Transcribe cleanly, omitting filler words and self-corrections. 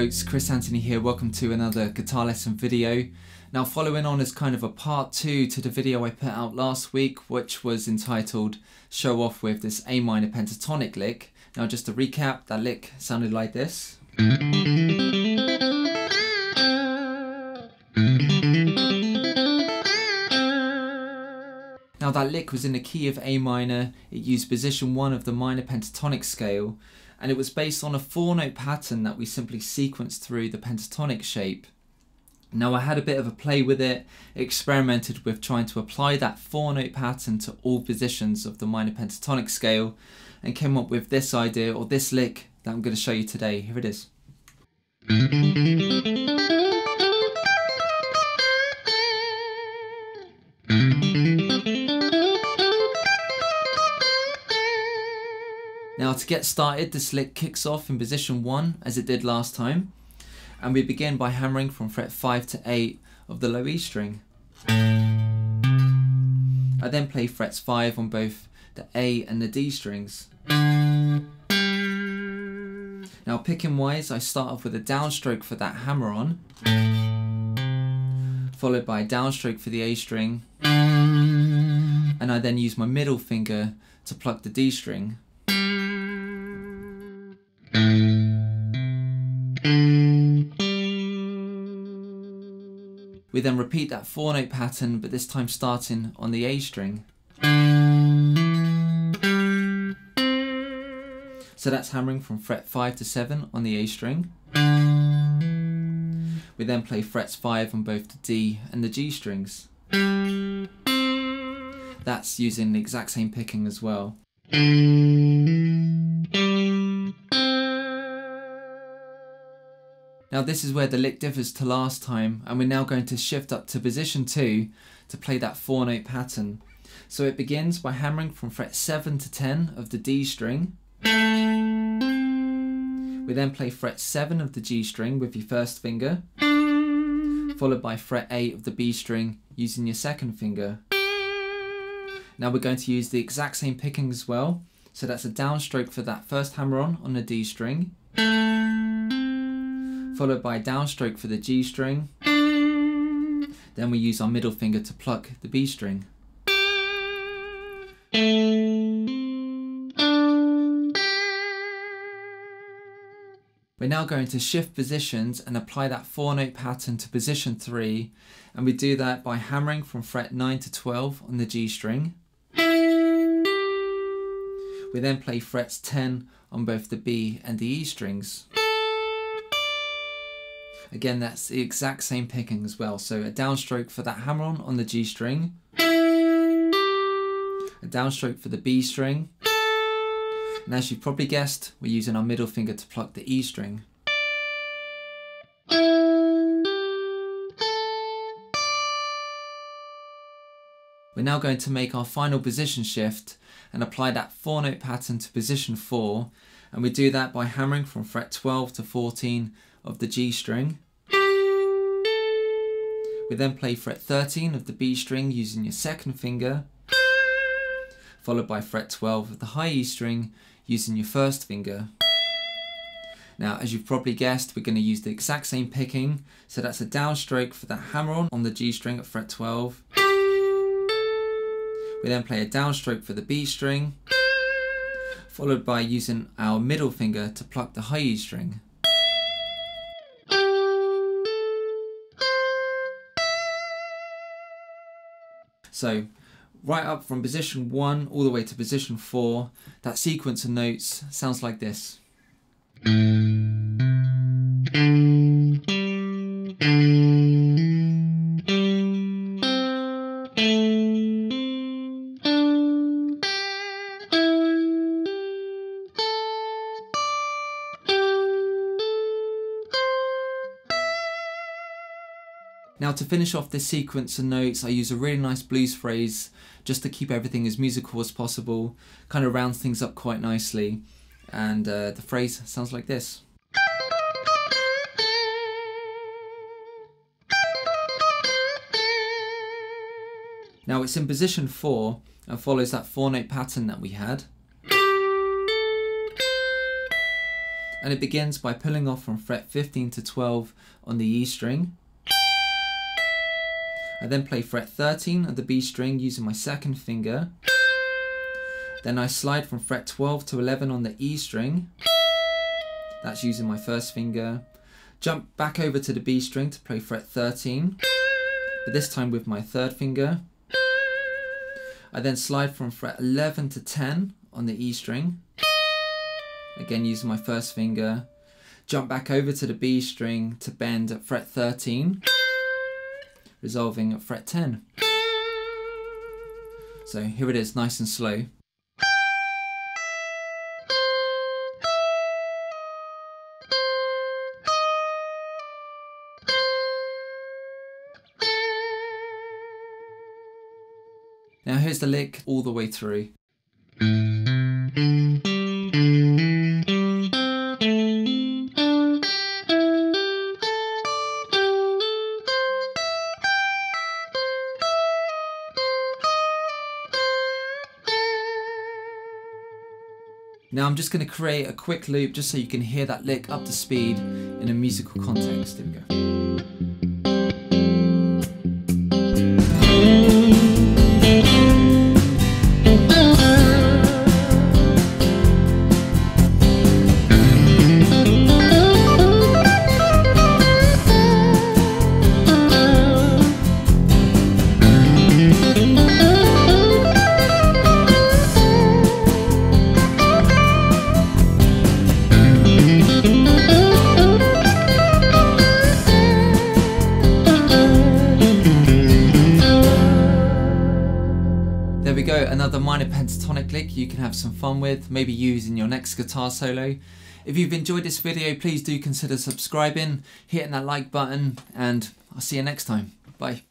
folks, Chris Anthony here. Welcome to another guitar lesson video. Now, following on as kind of a part 2 to the video I put out last week, which was entitled Show Off with this A minor pentatonic lick. Now, just to recap, that lick sounded like this. Now, that lick was in the key of A minor. It used position 1 of the minor pentatonic scale, and it was based on a 4-note pattern that we simply sequenced through the pentatonic shape. Now, I had a bit of a play with it, experimented with trying to apply that 4-note pattern to all positions of the minor pentatonic scale, and came up with this idea, or this lick, that I'm going to show you today. Here it is. Now, to get started, this lick kicks off in position 1 as it did last time, and we begin by hammering from fret 5 to 8 of the low E string. I then play frets 5 on both the A and the D strings. Now, picking wise, I start off with a downstroke for that hammer on, followed by a downstroke for the A string, and I then use my middle finger to pluck the D string. We then repeat that 4-note pattern, but this time starting on the A string. So that's hammering from fret 5 to 7 on the A string. We then play frets 5 on both the D and the G strings. That's using the exact same picking as well. Now, this is where the lick differs to last time, and we're now going to shift up to position 2 to play that 4-note pattern. So it begins by hammering from fret 7 to 10 of the D string. We then play fret 7 of the G string with your first finger, followed by fret 8 of the B string using your second finger. Now we're going to use the exact same picking as well. So that's a downstroke for that first hammer on the D string, followed by a downstroke for the G string. Then we use our middle finger to pluck the B string. We're now going to shift positions and apply that 4-note pattern to position 3, and we do that by hammering from fret 9 to 12 on the G string. We then play frets 10 on both the B and the E strings. Again, that's the exact same picking as well. So a downstroke for that hammer on the G string, a downstroke for the B string, and as you've probably guessed, we're using our middle finger to pluck the E string. We're now going to make our final position shift and apply that 4-note pattern to position 4, and we do that by hammering from fret 12 to 14 of the G string. We then play fret 13 of the B string using your second finger, followed by fret 12 of the high E string using your first finger. Now, as you've probably guessed, we're going to use the exact same picking, so that's a downstroke for that hammer on the G string at fret 12. We then play a downstroke for the B string, followed by using our middle finger to pluck the high E string. So, right up from position 1 all the way to position 4, that sequence of notes sounds like this. Now, to finish off this sequence of notes, I use a really nice blues phrase just to keep everything as musical as possible, kind of rounds things up quite nicely, and the phrase sounds like this. Now, it's in position 4 and follows that 4-note pattern that we had. and it begins by pulling off from fret 15 to 12 on the E string. I then play fret 13 of the B string using my second finger. Then I slide from fret 12 to 11 on the E string. That's using my first finger. Jump back over to the B string to play fret 13, but this time with my third finger. I then slide from fret 11 to 10 on the E string, again using my first finger. Jump back over to the B string to bend at fret 13, resolving at fret 10. So here it is, nice and slow. Now here's the lick all the way through. Now I'm just going to create a quick loop just so you can hear that lick up to speed in a musical context. Here we go. There we go, another minor pentatonic lick you can have some fun with, maybe use in your next guitar solo. If you've enjoyed this video, please do consider subscribing, hitting that like button, and I'll see you next time. Bye.